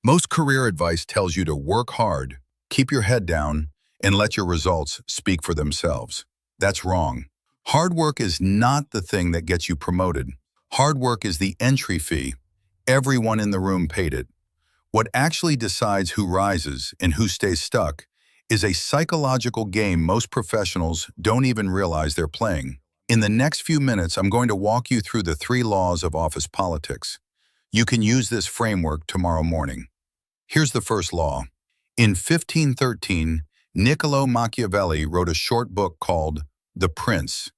Most career advice tells you to work hard, keep your head down, and let your results speak for themselves. That's wrong. Hard work is not the thing that gets you promoted. Hard work is the entry fee. Everyone in the room paid it. What actually decides who rises and who stays stuck is a psychological game most professionals don't even realize they're playing. In the next few minutes, I'm going to walk you through the 3 laws of office politics. You can use this framework tomorrow morning. Here's the first law. In 1513, Niccolo Machiavelli wrote a short book called The Prince.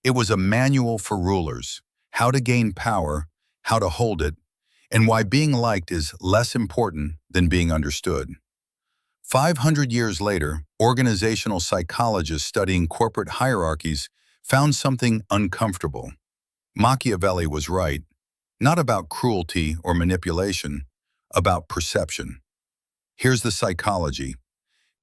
It was a manual for rulers, how to gain power, how to hold it, and why being liked is less important than being understood. 500 years later, organizational psychologists studying corporate hierarchies found something uncomfortable. Machiavelli was right, not about cruelty or manipulation, about perception. Here's the psychology.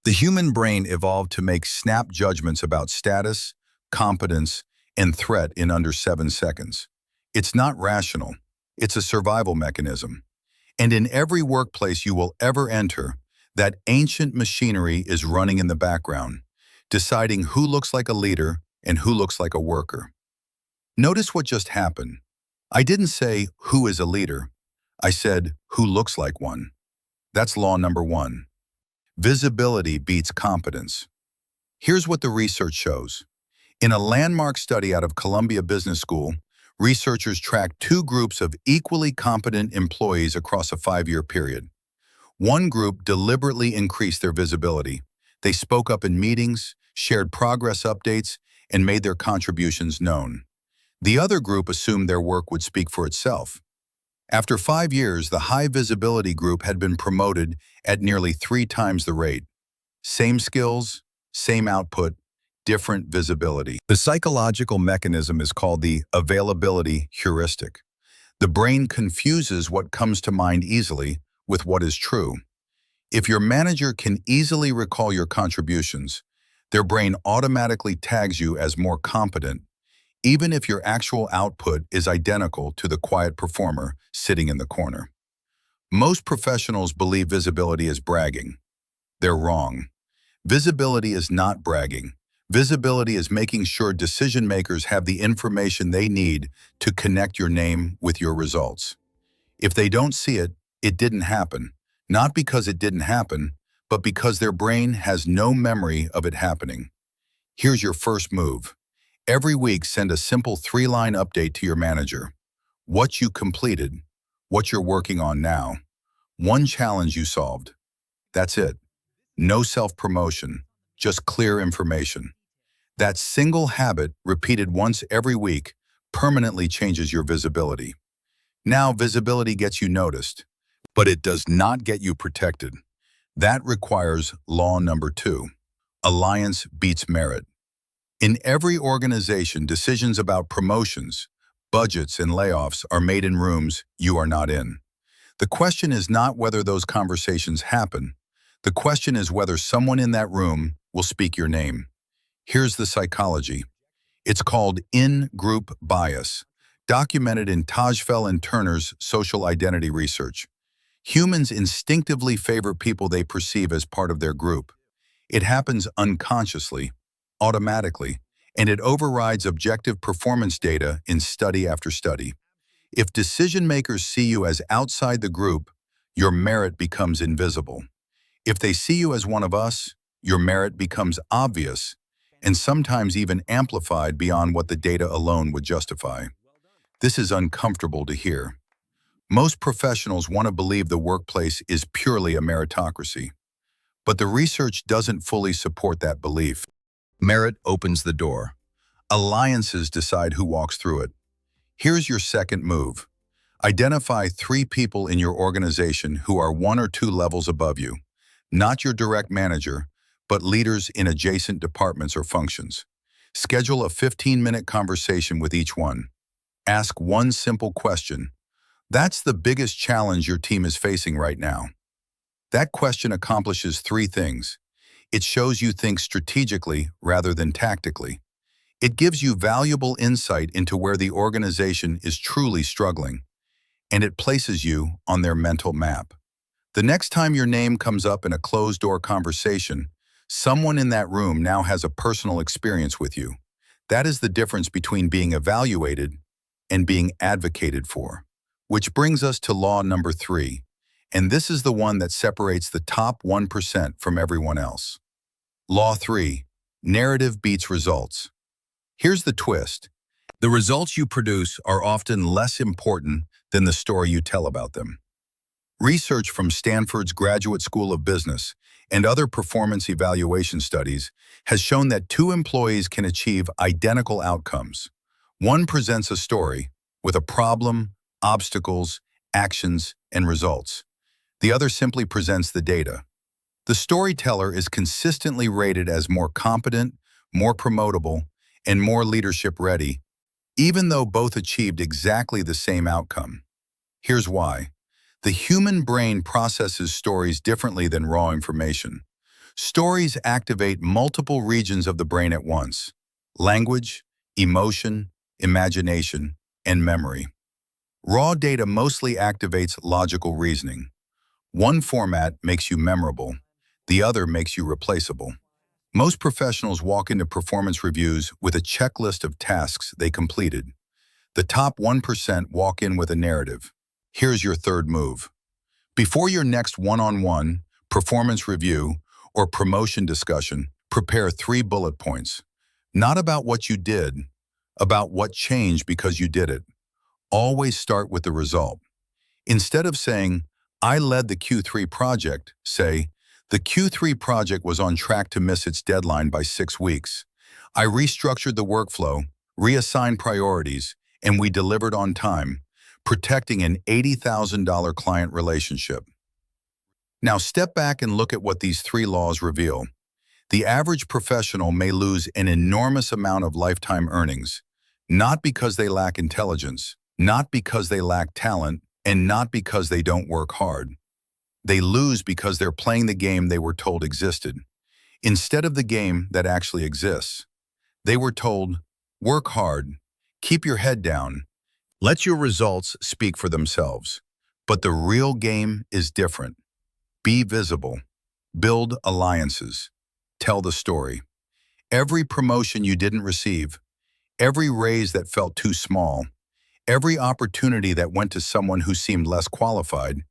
The human brain evolved to make snap judgments about status, competence, and threat in under 7 seconds. It's not rational. It's a survival mechanism. And in every workplace you will ever enter, that ancient machinery is running in the background, deciding who looks like a leader and who looks like a worker. Notice what just happened. I didn't say who is a leader. I said who looks like one. That's law number 1. Visibility beats competence. Here's what the research shows. In a landmark study out of Columbia Business School, researchers tracked 2 groups of equally competent employees across a 5-year period. One group deliberately increased their visibility. They spoke up in meetings, shared progress updates, and made their contributions known. The other group assumed their work would speak for itself. After 5 years, the high visibility group had been promoted at nearly 3 times the rate. Same skills, same output, different visibility. The psychological mechanism is called the availability heuristic. The brain confuses what comes to mind easily with what is true. If your manager can easily recall your contributions, their brain automatically tags you as more competent, even if your actual output is identical to the quiet performer sitting in the corner. Most professionals believe visibility is bragging. They're wrong. Visibility is not bragging. Visibility is making sure decision makers have the information they need to connect your name with your results. If they don't see it, it didn't happen, not because it didn't happen, but because their brain has no memory of it happening. Here's your first move. Every week, send a simple 3-line update to your manager. What you completed, what you're working on now, one challenge you solved. That's it. No self-promotion, just clear information. That single habit, repeated once every week, permanently changes your visibility. Now, visibility gets you noticed, but it does not get you protected. That requires law number 2. Alliance beats merit. In every organization, decisions about promotions, budgets, and layoffs are made in rooms you are not in. The question is not whether those conversations happen. The question is whether someone in that room will speak your name. Here's the psychology. It's called in-group bias, documented in Tajfel and Turner's social identity research. Humans instinctively favor people they perceive as part of their group. It happens unconsciously, automatically, and it overrides objective performance data in study after study. If decision makers see you as outside the group, your merit becomes invisible. If they see you as one of us, your merit becomes obvious, and sometimes even amplified beyond what the data alone would justify. This is uncomfortable to hear. Most professionals want to believe the workplace is purely a meritocracy, but the research doesn't fully support that belief. Merit opens the door. Alliances decide who walks through it. Here's your second move. Identify 3 people in your organization who are 1 or 2 levels above you, not your direct manager, but leaders in adjacent departments or functions. Schedule a 15-minute conversation with each one. Ask one simple question. That's the biggest challenge your team is facing right now. That question accomplishes 3 things. It shows you think strategically rather than tactically. It gives you valuable insight into where the organization is truly struggling, and it places you on their mental map. The next time your name comes up in a closed-door conversation, someone in that room now has a personal experience with you. That is the difference between being evaluated and being advocated for. Which brings us to law number 3, and this is the one that separates the top 1% from everyone else. Law 3, narrative beats results. Here's the twist. The results you produce are often less important than the story you tell about them. Research from Stanford's Graduate School of Business and other performance evaluation studies has shown that 2 employees can achieve identical outcomes. One presents a story with a problem, obstacles, actions, and results. The other simply presents the data. The storyteller is consistently rated as more competent, more promotable, and more leadership ready, even though both achieved exactly the same outcome. Here's why. The human brain processes stories differently than raw information. Stories activate multiple regions of the brain at once: language, emotion, imagination, and memory. Raw data mostly activates logical reasoning. One format makes you memorable, the other makes you replaceable. Most professionals walk into performance reviews with a checklist of tasks they completed. The top 1% walk in with a narrative. Here's your third move. Before your next one-on-one, performance review, or promotion discussion, prepare 3 bullet points. Not about what you did, about what changed because you did it. Always start with the result. Instead of saying, "I led the Q3 project," say, "The Q3 project was on track to miss its deadline by 6 weeks. I restructured the workflow, reassigned priorities, and we delivered on time, protecting an $80,000 client relationship." Now step back and look at what these 3 laws reveal. The average professional may lose an enormous amount of lifetime earnings, not because they lack intelligence, not because they lack talent, and not because they don't work hard. They lose because they're playing the game they were told existed, instead of the game that actually exists. They were told, work hard, keep your head down, let your results speak for themselves. But the real game is different. Be visible, build alliances, tell the story. Every promotion you didn't receive, every raise that felt too small, every opportunity that went to someone who seemed less qualified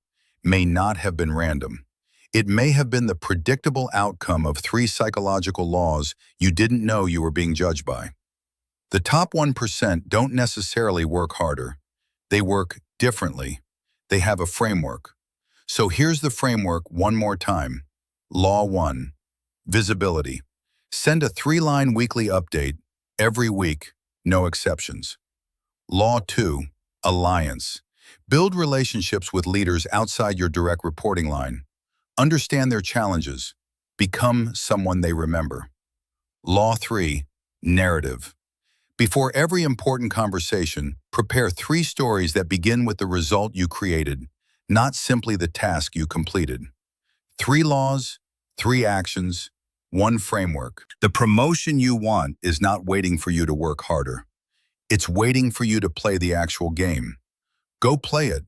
may not have been random. It may have been the predictable outcome of 3 psychological laws you didn't know you were being judged by. The top 1% don't necessarily work harder. They work differently. They have a framework. So here's the framework one more time. Law 1, visibility. Send a 3-line weekly update every week, no exceptions. Law 2, alliance. Build relationships with leaders outside your direct reporting line. Understand their challenges. Become someone they remember. Law 3, narrative. Before every important conversation, prepare 3 stories that begin with the result you created, not simply the task you completed. 3 laws, 3 actions, 1 framework. The promotion you want is not waiting for you to work harder. It's waiting for you to play the actual game. Go play it.